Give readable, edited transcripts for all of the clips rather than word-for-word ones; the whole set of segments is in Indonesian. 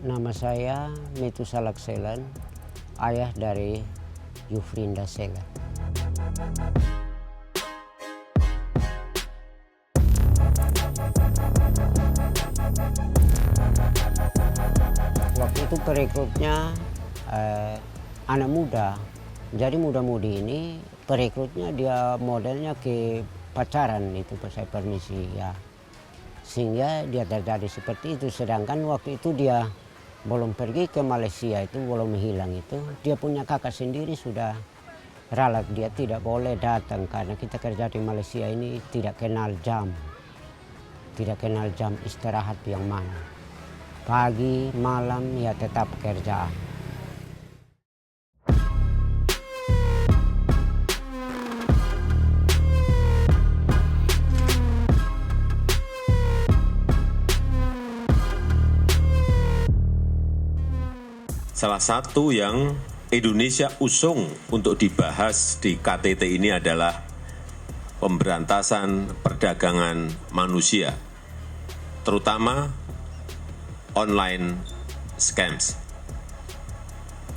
Nama saya Metusalak Selan, ayah dari Yufrinda Selan. Waktu itu perekrutnya anak muda, jadi muda-mudi ini perekrutnya dia modelnya ke pacaran itu, saya permisi ya. Sehingga dia terjadi seperti itu, sedangkan waktu itu dia belum pergi ke Malaysia, itu belum hilang itu, dia punya kakak sendiri sudah ralat dia tidak boleh datang karena kita kerja di Malaysia ini tidak kenal jam istirahat yang mana, pagi malam ya tetap kerjaan. Salah satu yang Indonesia usung untuk dibahas di KTT ini adalah pemberantasan perdagangan manusia, terutama online scams.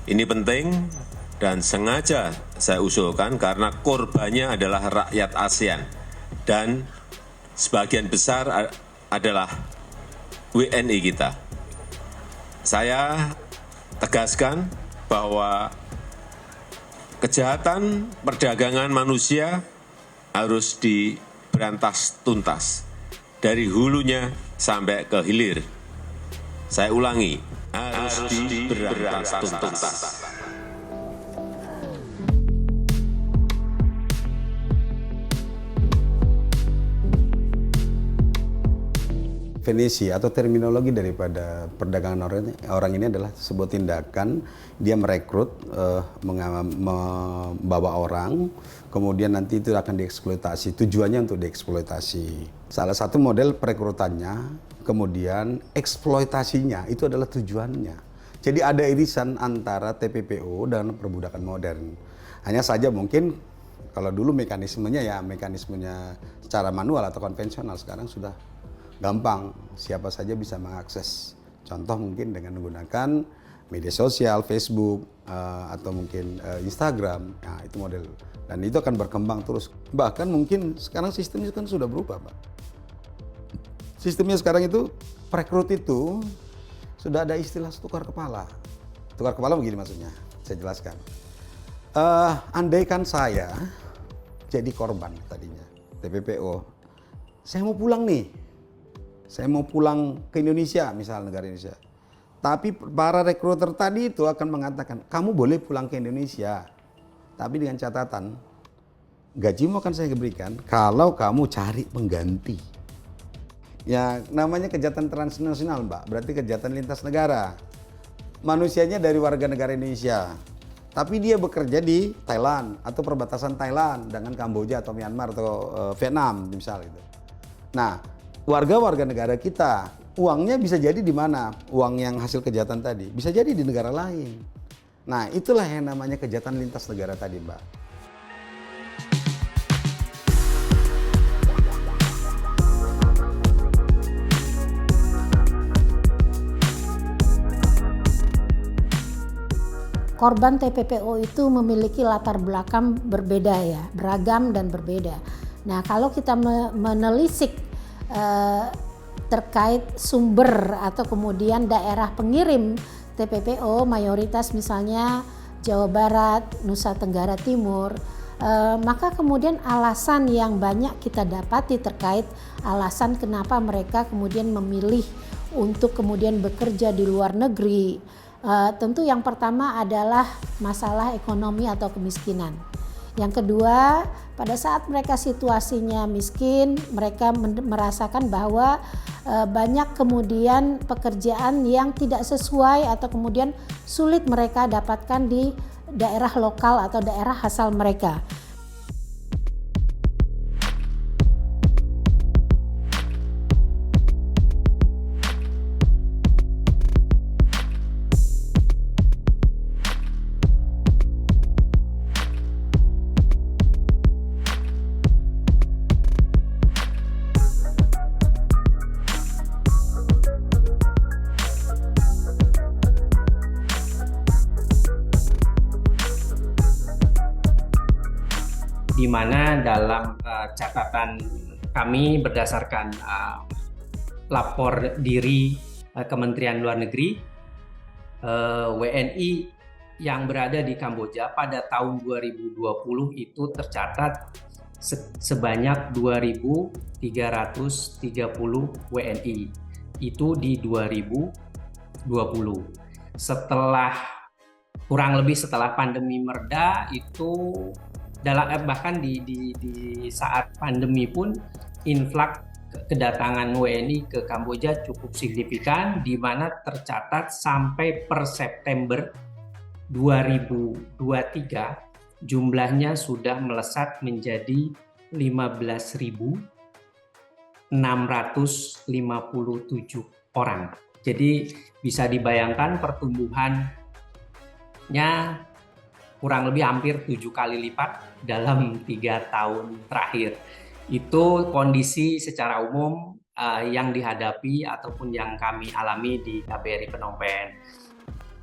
Ini penting dan sengaja saya usulkan karena korbannya adalah rakyat ASEAN dan sebagian besar adalah WNI kita. Saya tegaskan bahwa kejahatan perdagangan manusia harus diberantas tuntas dari hulunya sampai ke hilir. Saya ulangi, harus diberantas tuntas. Definisi atau terminologi daripada perdagangan orang ini adalah sebuah tindakan dia merekrut, membawa orang, kemudian nanti itu akan dieksploitasi, tujuannya untuk dieksploitasi. Salah satu model perekrutannya, kemudian eksploitasinya itu adalah tujuannya. Jadi ada irisan antara TPPO dan perbudakan modern. Hanya saja mungkin kalau dulu mekanismenya secara manual atau konvensional, sekarang sudah gampang, siapa saja bisa mengakses. Contoh mungkin dengan menggunakan media sosial, Facebook, atau mungkin Instagram. Nah, itu model. Dan itu akan berkembang terus. Bahkan mungkin sekarang sistemnya kan sudah berubah, Pak. Sistemnya sekarang itu, perekrut itu sudah ada istilah tukar kepala. Tukar kepala begini maksudnya, saya jelaskan. Andaikan saya jadi korban tadinya, TPPO, saya mau pulang nih. Saya mau pulang ke Indonesia, misal negara Indonesia. Tapi para rekruter tadi itu akan mengatakan, kamu boleh pulang ke Indonesia. Tapi dengan catatan, gajimu akan saya berikan kalau kamu cari pengganti. Ya, namanya kejahatan transnasional, Mbak. Berarti kejahatan lintas negara. Manusianya dari warga negara Indonesia. Tapi dia bekerja di Thailand atau perbatasan Thailand dengan Kamboja atau Myanmar atau Vietnam, misal itu. Nah, warga negara kita, uangnya bisa jadi di mana? Uang yang hasil kejahatan tadi bisa jadi di negara lain. Nah, itulah yang namanya kejahatan lintas negara tadi, Mbak. Korban TPPO itu memiliki latar belakang berbeda ya, beragam dan berbeda. Nah, kalau kita menelisik terkait sumber atau kemudian daerah pengirim TPPO, mayoritas misalnya Jawa Barat, Nusa Tenggara Timur, maka kemudian alasan yang banyak kita dapati terkait alasan kenapa mereka kemudian memilih untuk kemudian bekerja di luar negeri. Tentu yang pertama adalah masalah ekonomi atau kemiskinan. Yang kedua, pada saat mereka situasinya miskin, mereka merasakan bahwa banyak kemudian pekerjaan yang tidak sesuai atau kemudian sulit mereka dapatkan di daerah lokal atau daerah asal mereka. di mana dalam catatan kami berdasarkan lapor diri Kementerian Luar Negeri, WNI yang berada di Kamboja pada tahun 2020 itu tercatat sebanyak 2.330 WNI. Itu di 2020. Kurang lebih setelah pandemi mereda itu bahkan di saat pandemi pun influx kedatangan WNI ke Kamboja cukup signifikan, di mana tercatat sampai per September 2023 jumlahnya sudah melesat menjadi 15.657 orang. Jadi bisa dibayangkan pertumbuhannya kurang lebih hampir 7 kali lipat dalam 3 tahun terakhir. Itu kondisi secara umum yang dihadapi ataupun yang kami alami di KBRI Phnom Penh.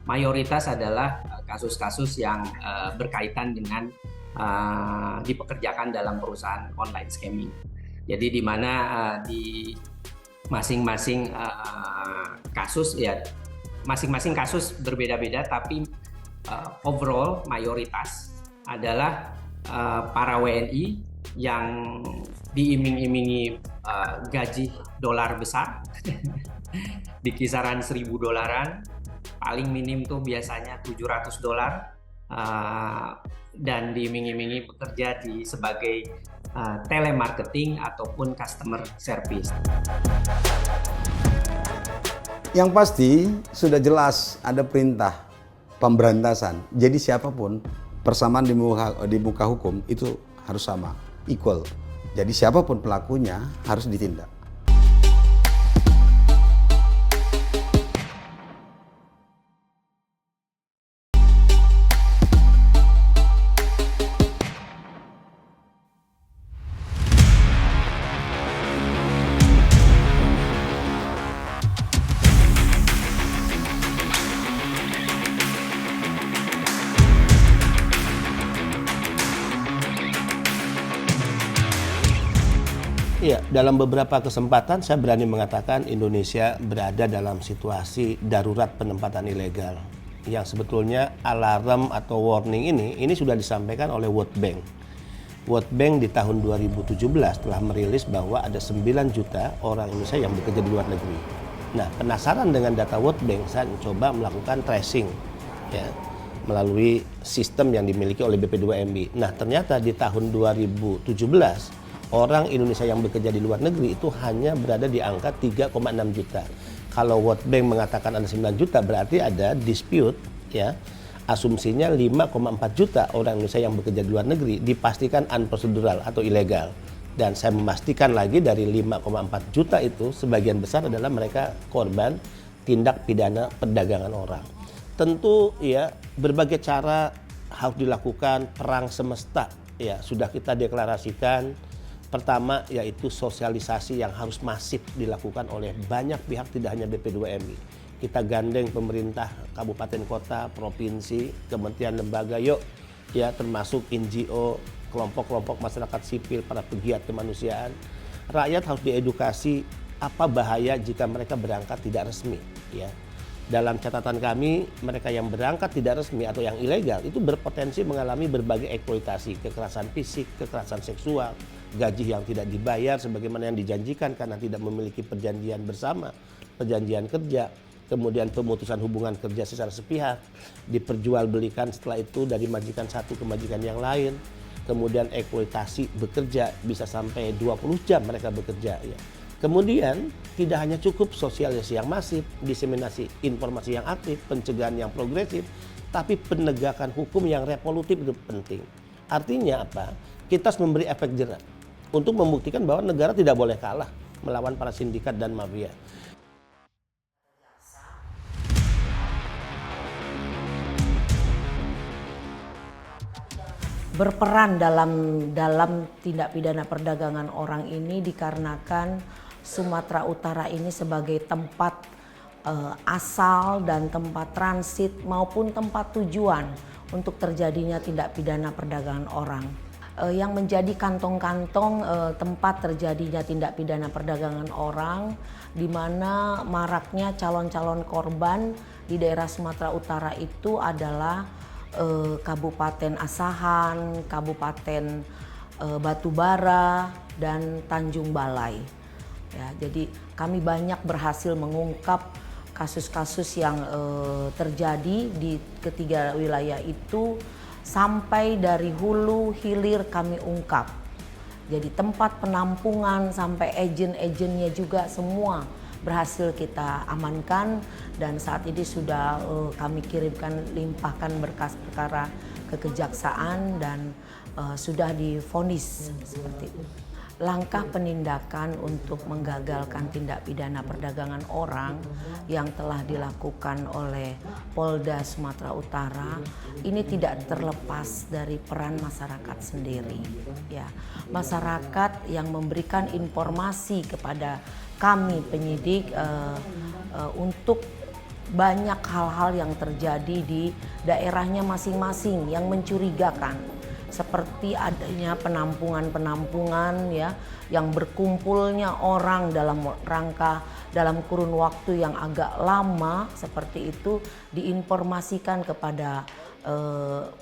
Mayoritas adalah kasus-kasus yang berkaitan dengan dipekerjakan dalam perusahaan online scamming. Jadi di mana di masing-masing kasus ya masing-masing kasus berbeda-beda, tapi overall mayoritas adalah para WNI yang diiming-imingi gaji dolar besar di kisaran $1.000, paling minim tuh biasanya $700, dan diiming-imingi bekerja sebagai telemarketing ataupun customer service. Yang pasti sudah jelas ada perintah pemberantasan. Jadi siapapun persamaan di muka hukum itu harus sama, equal. Jadi siapapun pelakunya harus ditindak. Iya, dalam beberapa kesempatan saya berani mengatakan Indonesia berada dalam situasi darurat penempatan ilegal. Yang sebetulnya alarm atau warning ini sudah disampaikan oleh World Bank. World Bank di tahun 2017 telah merilis bahwa ada 9 juta orang Indonesia yang bekerja di luar negeri. Nah, penasaran dengan data World Bank, saya mencoba melakukan tracing ya, melalui sistem yang dimiliki oleh BP2MI. Nah, ternyata di tahun 2017 orang Indonesia yang bekerja di luar negeri itu hanya berada di angka 3,6 juta. Kalau World Bank mengatakan ada 9 juta berarti ada dispute ya. Asumsinya 5,4 juta orang Indonesia yang bekerja di luar negeri dipastikan unprocedural atau ilegal. Dan saya memastikan lagi dari 5,4 juta itu sebagian besar adalah mereka korban tindak pidana perdagangan orang. Tentu ya berbagai cara harus dilakukan, perang semesta ya sudah kita deklarasikan. Pertama yaitu sosialisasi yang harus masif dilakukan oleh banyak pihak, tidak hanya BP2MI. Kita gandeng pemerintah kabupaten kota, provinsi, kementerian lembaga, yuk ya termasuk NGO, kelompok-kelompok masyarakat sipil, para pegiat kemanusiaan. Rakyat harus diedukasi apa bahaya jika mereka berangkat tidak resmi ya. Dalam catatan kami, mereka yang berangkat tidak resmi atau yang ilegal itu berpotensi mengalami berbagai eksploitasi, kekerasan fisik, kekerasan seksual, gaji yang tidak dibayar sebagaimana yang dijanjikan karena tidak memiliki perjanjian bersama, perjanjian kerja, kemudian pemutusan hubungan kerja secara sepihak, diperjualbelikan setelah itu dari majikan satu ke majikan yang lain, kemudian eksploitasi bekerja bisa sampai 20 jam mereka bekerja ya. Kemudian tidak hanya cukup sosialisasi yang masif, diseminasi informasi yang aktif, pencegahan yang progresif, tapi penegakan hukum yang revolutif itu penting. Artinya apa? Kita harus memberi efek jerak untuk membuktikan bahwa negara tidak boleh kalah melawan para sindikat dan mafia. Berperan dalam tindak pidana perdagangan orang ini dikarenakan Sumatera Utara ini sebagai tempat asal dan tempat transit maupun tempat tujuan untuk terjadinya tindak pidana perdagangan orang. yang menjadi kantong-kantong tempat terjadinya tindak pidana perdagangan orang, di mana maraknya calon-calon korban di daerah Sumatera Utara itu adalah Kabupaten Asahan, Kabupaten Batubara, dan Tanjung Balai. Ya, jadi kami banyak berhasil mengungkap kasus-kasus yang terjadi di ketiga wilayah itu, sampai dari hulu hilir kami ungkap. Jadi tempat penampungan sampai agen-agennya juga semua berhasil kita amankan, dan saat ini sudah kami limpahkan berkas perkara ke kejaksaan dan sudah divonis seperti itu. Langkah penindakan untuk menggagalkan tindak pidana perdagangan orang yang telah dilakukan oleh Polda Sumatera Utara ini tidak terlepas dari peran masyarakat sendiri. Ya, masyarakat yang memberikan informasi kepada kami penyidik untuk banyak hal-hal yang terjadi di daerahnya masing-masing yang mencurigakan. Seperti adanya penampungan-penampungan ya, yang berkumpulnya orang dalam kurun waktu yang agak lama seperti itu, diinformasikan kepada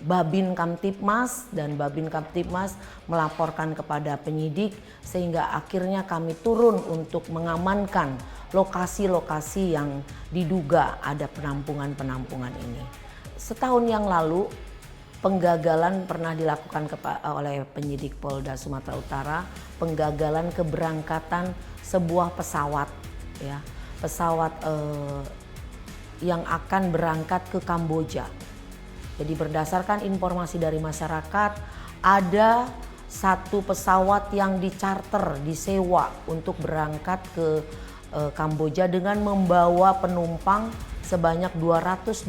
Babin Kamtibmas, dan Babin Kamtibmas melaporkan kepada penyidik, sehingga akhirnya kami turun untuk mengamankan lokasi-lokasi yang diduga ada penampungan-penampungan ini. Setahun yang lalu penggagalan pernah dilakukan oleh penyidik Polda Sumatera Utara, penggagalan keberangkatan sebuah pesawat, ya, pesawat yang akan berangkat ke Kamboja. Jadi berdasarkan informasi dari masyarakat, ada satu pesawat yang disewa, disewa untuk berangkat ke Kamboja dengan membawa penumpang sebanyak 212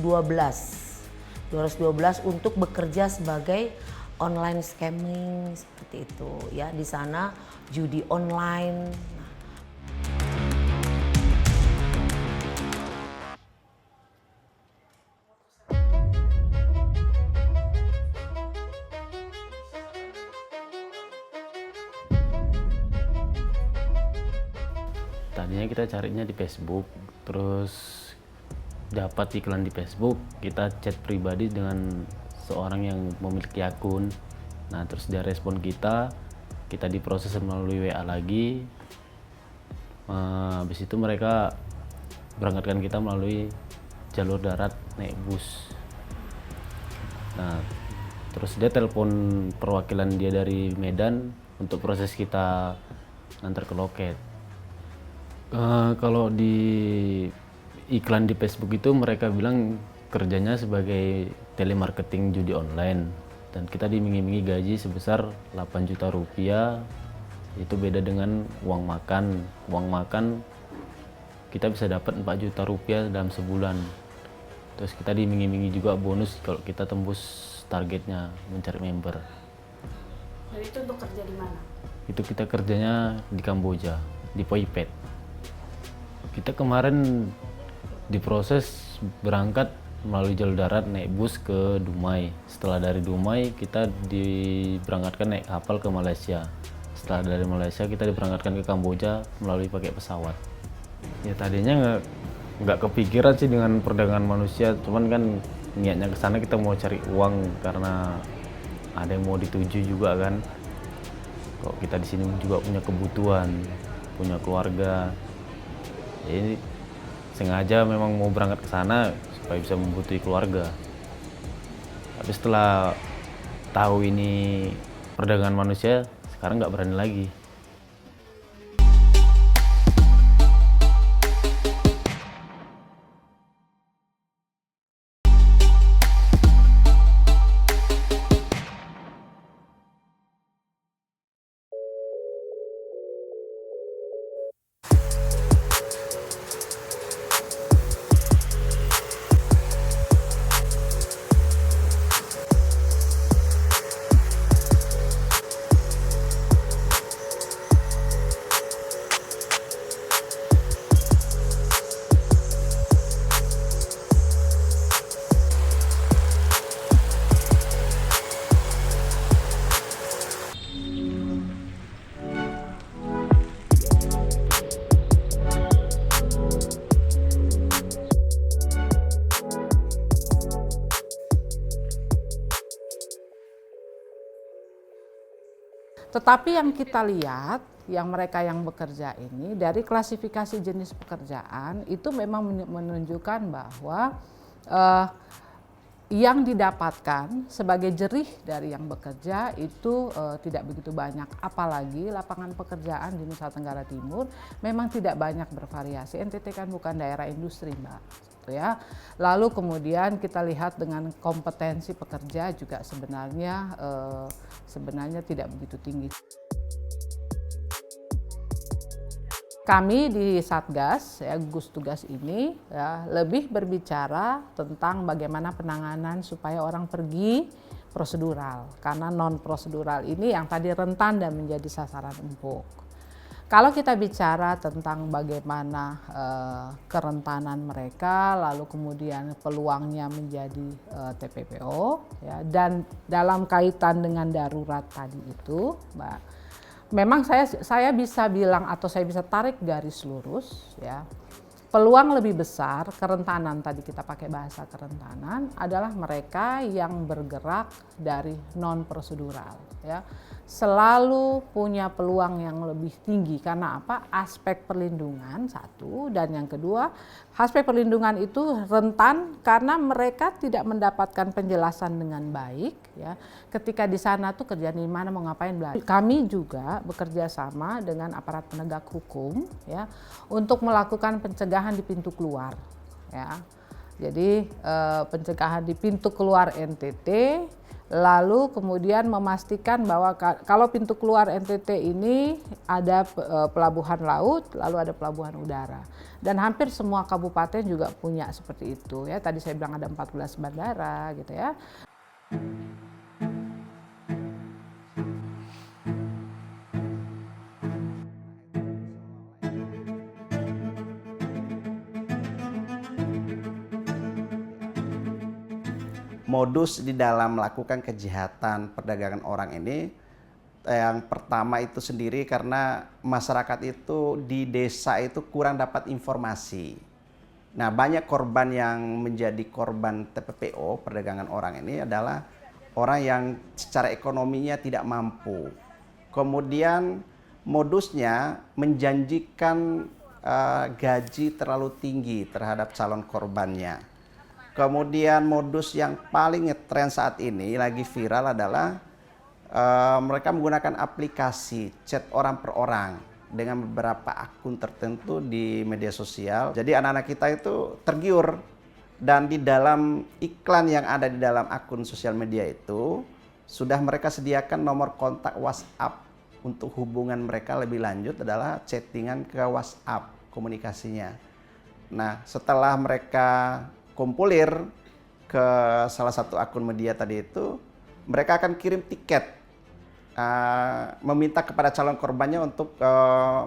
untuk bekerja sebagai online scamming seperti itu ya, di sana judi online. Tadinya kita carinya di Facebook, terus dapat iklan di Facebook, kita chat pribadi dengan seorang yang memiliki akun. Nah, terus dia respon kita diproses melalui WA lagi. Habis itu mereka berangkatkan kita melalui jalur darat naik bus. Nah, terus dia telepon perwakilan dia dari Medan untuk proses kita antar ke loket. Kalau di iklan di Facebook itu mereka bilang kerjanya sebagai telemarketing judi online, dan kita diiming-imingi gaji sebesar 8 juta rupiah. Itu beda dengan uang makan. Uang makan kita bisa dapat 4 juta rupiah dalam sebulan. Terus kita diiming-imingi juga bonus kalau kita tembus targetnya mencari member. Dan itu untuk kerja di mana? Itu kita kerjanya di Kamboja, di Poipet. Kita kemarin diproses berangkat melalui jalur darat naik bus ke Dumai. Setelah dari Dumai kita diberangkatkan naik kapal ke Malaysia. Setelah dari Malaysia kita diberangkatkan ke Kamboja melalui pakai pesawat. Ya tadinya nggak kepikiran sih dengan perdagangan manusia, cuman kan niatnya ke sana kita mau cari uang karena ada yang mau dituju juga kan. Kok kita di sini juga punya kebutuhan, punya keluarga. Jadi sengaja memang mau berangkat ke sana supaya bisa membutuhkan keluarga. Tapi setelah tahu ini perdagangan manusia, sekarang nggak berani lagi. Tetapi yang kita lihat, yang mereka yang bekerja ini dari klasifikasi jenis pekerjaan itu memang menunjukkan bahwa yang didapatkan sebagai jerih dari yang bekerja itu tidak begitu banyak. Apalagi lapangan pekerjaan di Nusa Tenggara Timur memang tidak banyak bervariasi. NTT kan bukan daerah industri, Mbak. Ya. Lalu kemudian kita lihat dengan kompetensi pekerja juga sebenarnya tidak begitu tinggi. Kami di Satgas, ya, gugus tugas ini ya, lebih berbicara tentang bagaimana penanganan supaya orang pergi prosedural. Karena non-prosedural ini yang tadi rentan dan menjadi sasaran empuk. Kalau kita bicara tentang bagaimana kerentanan mereka, lalu kemudian peluangnya menjadi TPPO, ya, dan dalam kaitan dengan darurat tadi itu, Mbak, memang saya bisa bilang atau saya bisa tarik garis lurus, ya, peluang lebih besar kerentanan, tadi kita pakai bahasa kerentanan, adalah mereka yang bergerak dari non prosedural, ya, selalu punya peluang yang lebih tinggi. Karena apa? Aspek perlindungan satu, dan yang kedua aspek perlindungan itu rentan karena mereka tidak mendapatkan penjelasan dengan baik, ya, ketika di sana tuh kerja di mana, mau ngapain, belajar. Kami juga bekerja sama dengan aparat penegak hukum, ya, untuk melakukan pencegahan di pintu keluar, ya. Jadi pencegahan di pintu keluar NTT, lalu kemudian memastikan bahwa kalau pintu keluar NTT ini ada pelabuhan laut, lalu ada pelabuhan udara. Dan hampir semua kabupaten juga punya seperti itu, ya. Tadi saya bilang ada 14 bandara gitu, ya. Modus di dalam melakukan kejahatan perdagangan orang ini, yang pertama itu sendiri karena masyarakat itu di desa itu kurang dapat informasi. Nah, banyak korban yang menjadi korban TPPO, perdagangan orang ini adalah orang yang secara ekonominya tidak mampu. Kemudian modusnya menjanjikan gaji terlalu tinggi terhadap calon korbannya. Kemudian modus yang paling ngetren saat ini lagi viral adalah mereka menggunakan aplikasi chat orang per orang dengan beberapa akun tertentu di media sosial. Jadi anak-anak kita itu tergiur, dan di dalam iklan yang ada di dalam akun sosial media itu sudah mereka sediakan nomor kontak WhatsApp untuk hubungan mereka lebih lanjut adalah chattingan ke WhatsApp komunikasinya. Nah, setelah mereka kumpulir ke salah satu akun media tadi itu, mereka akan kirim tiket, meminta kepada calon korbannya untuk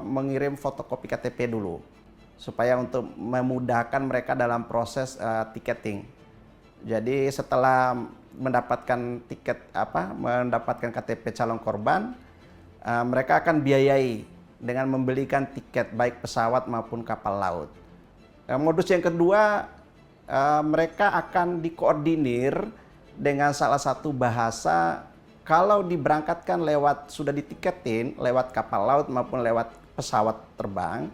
mengirim fotokopi KTP dulu, supaya untuk memudahkan mereka dalam proses tiketing. Jadi setelah mendapatkan mendapatkan KTP calon korban, mereka akan biayai dengan membelikan tiket baik pesawat maupun kapal laut. Modus yang kedua, mereka akan dikoordinir dengan salah satu bahasa. Kalau diberangkatkan sudah ditiketin lewat kapal laut maupun lewat pesawat terbang,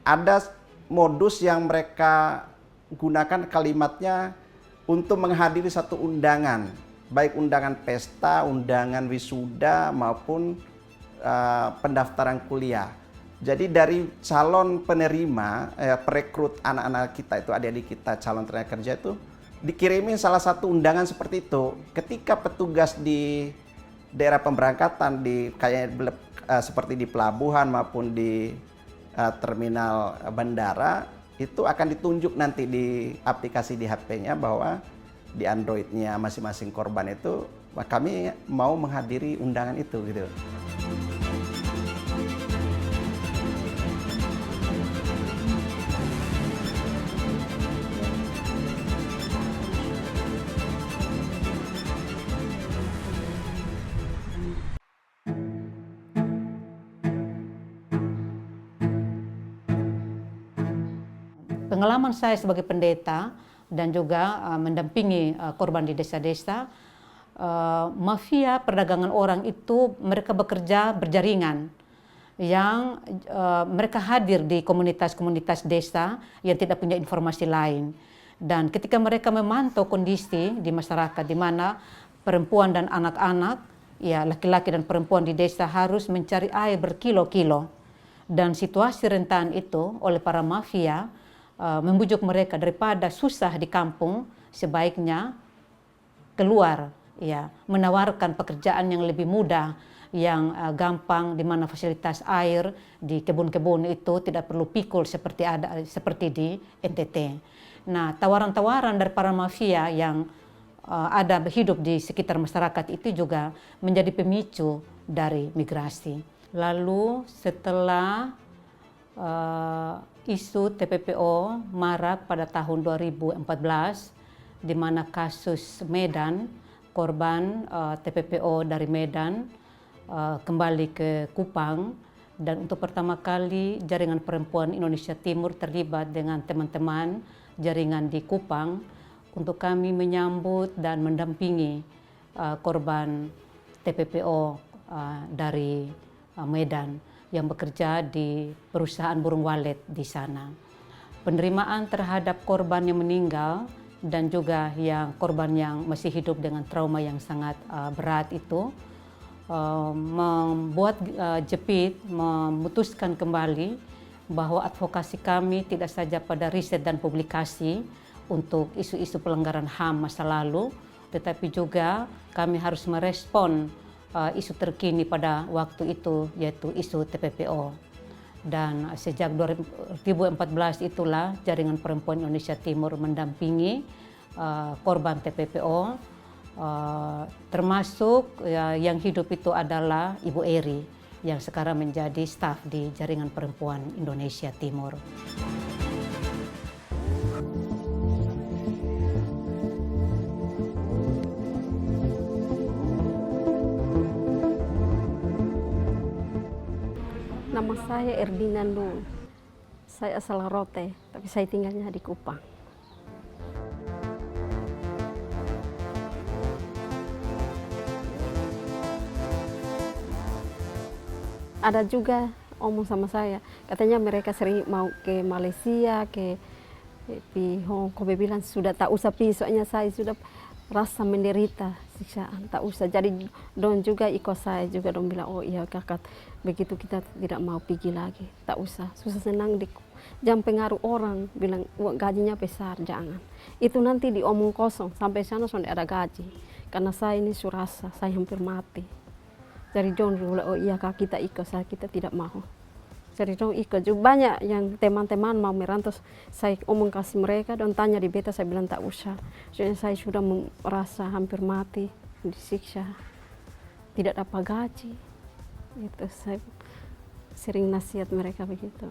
ada modus yang mereka gunakan kalimatnya untuk menghadiri satu undangan, baik undangan pesta, undangan wisuda maupun pendaftaran kuliah. Jadi dari calon penerima, perekrut anak-anak kita itu, adik-adik kita calon tenaga kerja itu dikirimin salah satu undangan seperti itu. Ketika petugas di daerah pemberangkatan seperti di pelabuhan maupun di terminal bandara, itu akan ditunjuk nanti di aplikasi di HP-nya bahwa di Android-nya masing-masing korban itu kami mau menghadiri undangan itu gitu. Pengalaman saya sebagai pendeta dan juga mendampingi korban di desa-desa, mafia perdagangan orang itu mereka bekerja berjaringan, yang mereka hadir di komunitas-komunitas desa yang tidak punya informasi lain. Dan ketika mereka memantau kondisi di masyarakat di mana perempuan dan anak-anak, ya laki-laki dan perempuan di desa harus mencari air berkilo-kilo. Dan situasi rentan itu oleh para mafia membujuk mereka daripada susah di kampung, sebaiknya keluar, ya, menawarkan pekerjaan yang lebih mudah, yang gampang, di mana fasilitas air di kebun-kebun itu tidak perlu pikul seperti di NTT. Nah, tawaran-tawaran dari para mafia yang ada hidup di sekitar masyarakat itu juga menjadi pemicu dari migrasi. Lalu setelah isu TPPO marak pada tahun 2014, di mana kasus Medan, korban TPPO dari Medan kembali ke Kupang, dan untuk pertama kali Jaringan Perempuan Indonesia Timur terlibat dengan teman-teman jaringan di Kupang untuk kami menyambut dan mendampingi korban TPPO dari Medan yang bekerja di perusahaan burung walet di sana. Penerimaan terhadap korban yang meninggal dan juga yang korban yang masih hidup dengan trauma yang sangat berat itu membuat Jepit memutuskan kembali bahwa advokasi kami tidak saja pada riset dan publikasi untuk isu-isu pelanggaran HAM masa lalu, tetapi juga kami harus merespon isu terkini pada waktu itu, yaitu isu TPPO. Dan sejak 2014 itulah Jaringan Perempuan Indonesia Timur mendampingi korban TPPO, termasuk yang hidup itu adalah Ibu Eri yang sekarang menjadi staf di Jaringan Perempuan Indonesia Timur. Nama saya Erdina Nun. Saya asal Rote, tapi saya tinggalnya di Kupang. Ada juga omong sama saya, katanya mereka sering mau ke Malaysia, ke Hong Kong, bilang sudah tak usah pergi, soalnya saya sudah rasa menderita siksaan, tak usah. Jadi don juga ikut saya juga, don bilang oh iya kakak, begitu kita tidak mau pergi lagi, tak usah, susah senang jangan pengaruh orang bilang gajinya besar, jangan. Itu nanti diomong kosong, sampai sana sudah ada gaji, karena saya ini surasa, saya hampir mati. Jadi don bilang oh iya kak kita ikut, kita tidak mau. Jadi dong ikut juga banyak yang teman-teman mau merantau, saya omong kasih mereka, don tanya di beta, saya bilang tak usah. Soalnya saya sudah merasa hampir mati, disiksa, tidak dapat gaji. Itu saya sering nasihat mereka begitu.